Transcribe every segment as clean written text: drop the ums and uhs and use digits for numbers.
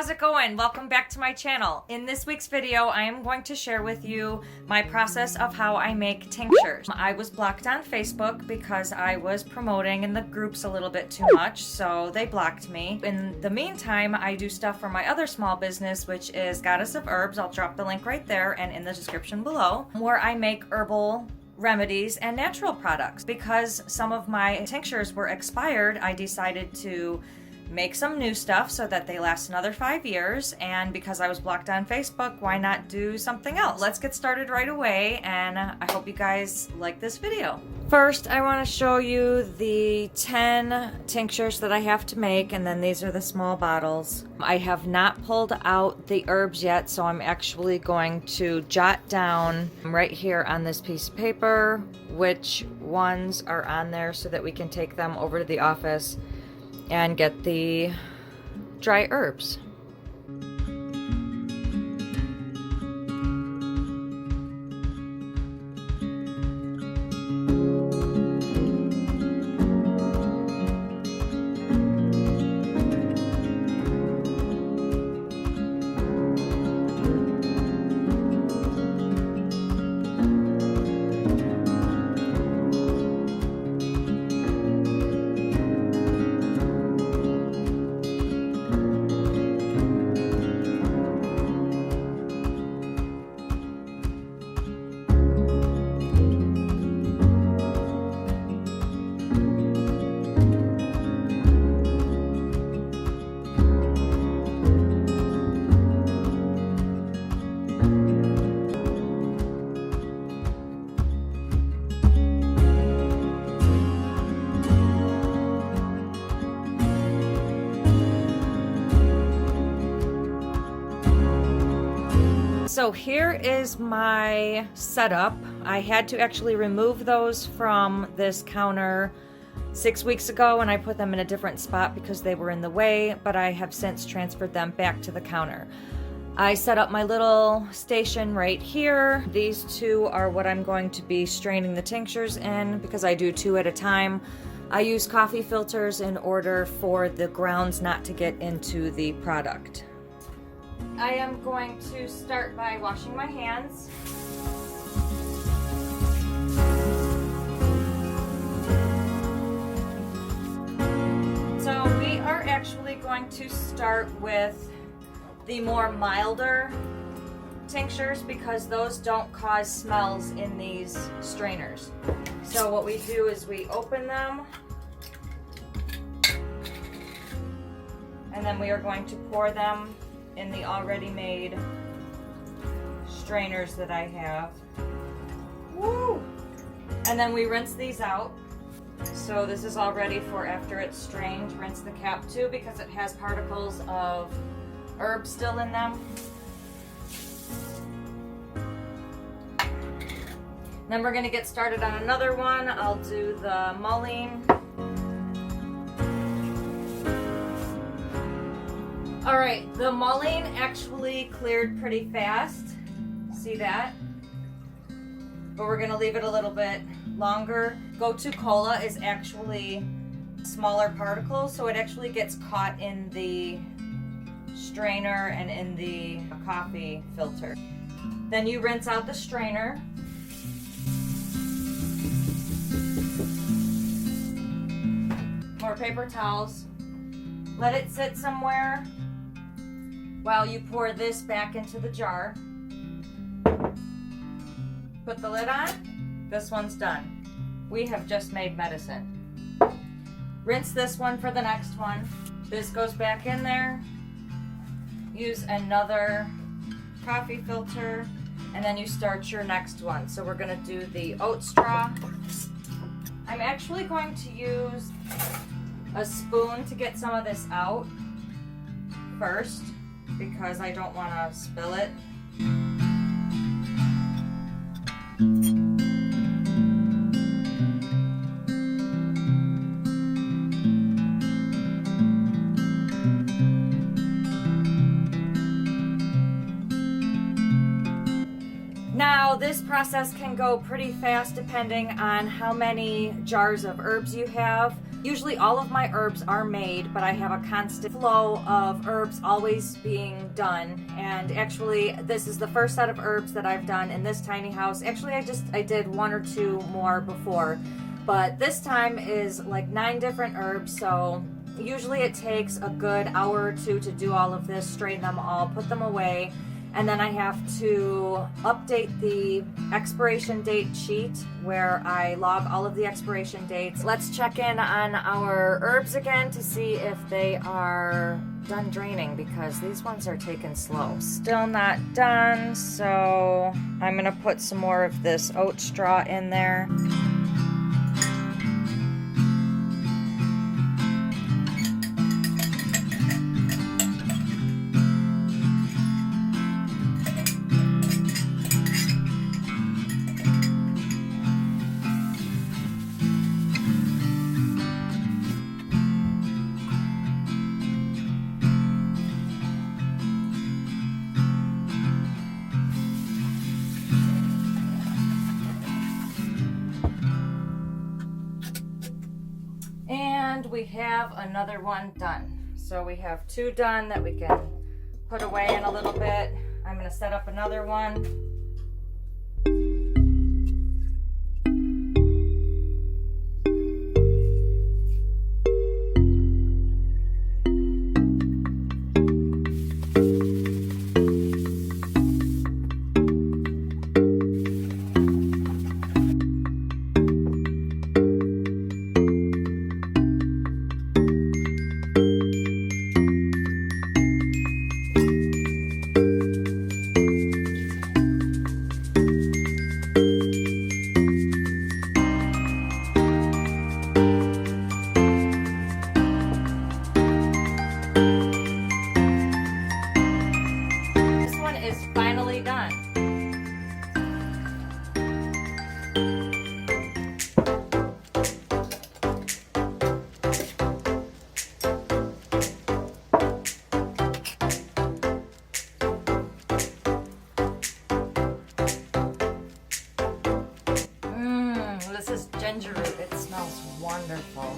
how's it going? Welcome back to my channel. In this week's video, I am going to share with you my process of how I make tinctures. I was blocked on Facebook because I was promoting in the groups a little bit too much, so they blocked me. In the meantime, I do stuff for my other small business, which is Goddess of Herbs. I'll drop the link right there and in the description below, where I make herbal remedies and natural products. Because some of my tinctures were expired, I decided to make some new stuff so that they last another 5 years, and because I was blocked on Facebook, why not do something else? Let's get started right away, and I hope you guys like this video. First, I want to show you the 10 tinctures that I have to make, and then these are the small bottles. I have not pulled out the herbs yet, so I'm actually going to jot down right here on this piece of paper which ones are on there so that we can take them over to the office and get the dry herbs. So here is my setup. I had to actually remove those from this counter 6 weeks ago, and I put them in a different spot because they were in the way, but I have since transferred them back to the counter. I set up my little station right here. These two are what I'm going to be straining the tinctures in because I do 2 at a time. I use coffee filters in order for the grounds not to get into the product. I am going to start by washing my hands. So we are actually going to start with the more milder tinctures because those don't cause smells in these strainers. So what we do is we open them, and then we are going to pour them in the already made strainers that I have. Woo! And then we rinse these out. So this is all ready for after it's strained. Rinse the cap too because it has particles of herb still in them. Then we're going to get started on another one. I'll do the mullein. Alright, the mullein actually cleared pretty fast. See that? But we're going to leave it a little bit longer. Gotu kola is actually smaller particles, so it actually gets caught in the strainer and in the coffee filter. Then you rinse out the strainer. More paper towels. Let it sit somewhere while you pour this back into the jar. Put the lid on. This one's done. We have just made medicine. Rinse this one for the next one. This goes back in there. Use another coffee filter, and then you start your next one. So we're going to do the oat straw. I'm actually going to use a spoon to get some of this out first because I don't want to spill it. Now this process can go pretty fast depending on how many jars of herbs you have. Usually all of my herbs are made, but I have a constant flow of herbs always being done. And actually, this is the first set of herbs that I've done in this tiny house. Actually, I did 1 or 2 more before, but this time is like 9 different herbs. So usually it takes a good hour or 2 to do all of this, strain them all, put them away. And then I have to update the expiration date sheet where I log all of the expiration dates. Let's check in on our herbs again to see if they are done draining, because these ones are taking slow. Still not done, so I'm gonna put some more of this oat straw in there. And we have another one done. So we have 2 done that we can put away in a little bit. I'm going to set up another one. This is ginger root. It smells wonderful.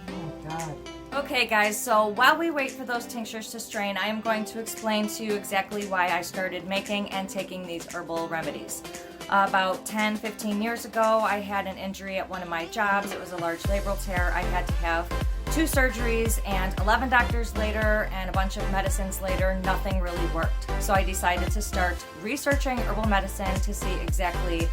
Oh my God. Okay guys, so while we wait for those tinctures to strain, I am going to explain to you exactly why I started making and taking these herbal remedies. About 10-15 years ago, I had an injury at one of my jobs. It was a large labral tear. I had to have 2 surgeries, and 11 doctors later and a bunch of medicines later, nothing really worked. So I decided to start researching herbal medicine to see exactly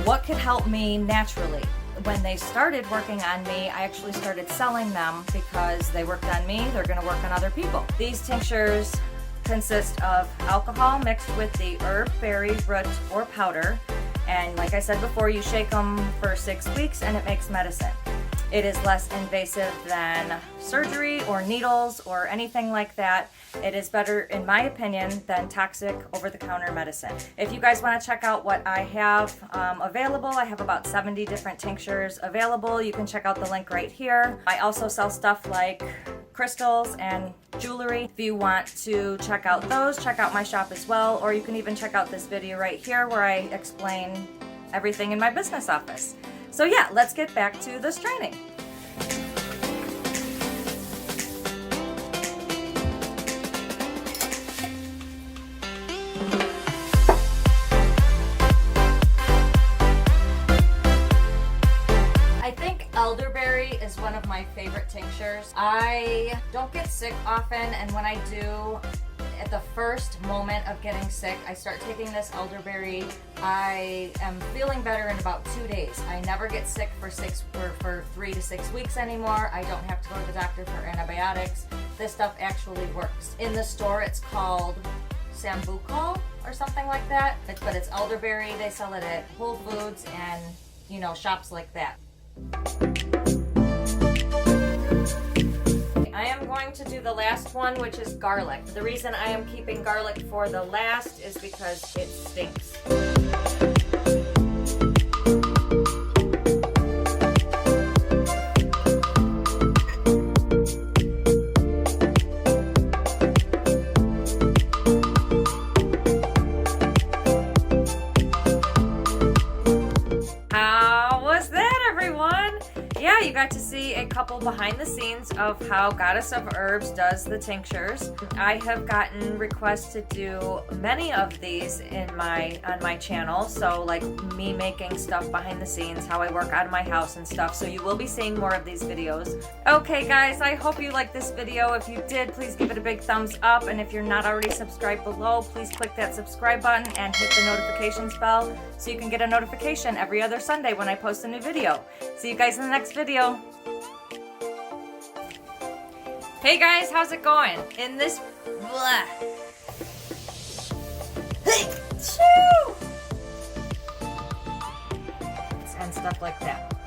what could help me naturally. When they started working on me, I actually started selling them because they worked on me, they're going to work on other people. These tinctures consist of alcohol mixed with the herb, berry, root, or powder. And like I said before, you shake them for 6 weeks and it makes medicine. It is less invasive than surgery or needles or anything like that. It is better, in my opinion, than toxic over-the-counter medicine. If you guys want to check out what I have available, I have about 70 different tinctures available. You can check out the link right here. I also sell stuff like crystals and jewelry. If you want to check out those, check out my shop as well, or you can even check out this video right here where I explain everything in my business office. So yeah, let's get back to this training. I think elderberry is one of my favorite tinctures. I don't get sick often, and when I do, at the first moment of getting sick, I start taking this elderberry. I am feeling better in about 2 days. I never get sick for 3 to 6 weeks anymore. I don't have to go to the doctor for antibiotics. This stuff actually works. In the store, it's called Sambuco or something like that. But it's elderberry. They sell it at Whole Foods and, you know, shops like that. I am going to do the last one, which is garlic. The reason I am keeping garlic for the last is because it stinks. How was that, everyone? yeah, you got to see a couple behind the scenes of how Goddess of Herbs does the tinctures. I have gotten requests to do many of these on my channel, so like me making stuff behind the scenes, how I work out of my house and stuff, so you will be seeing more of these videos. Okay guys, I hope you liked this video. If you did, please give it a big thumbs up, and if you're not already subscribed below, please click that subscribe button and hit the notifications bell so you can get a notification every other Sunday when I post a new video. See you guys in the next video. Hey guys, how's it going? In this and stuff like that.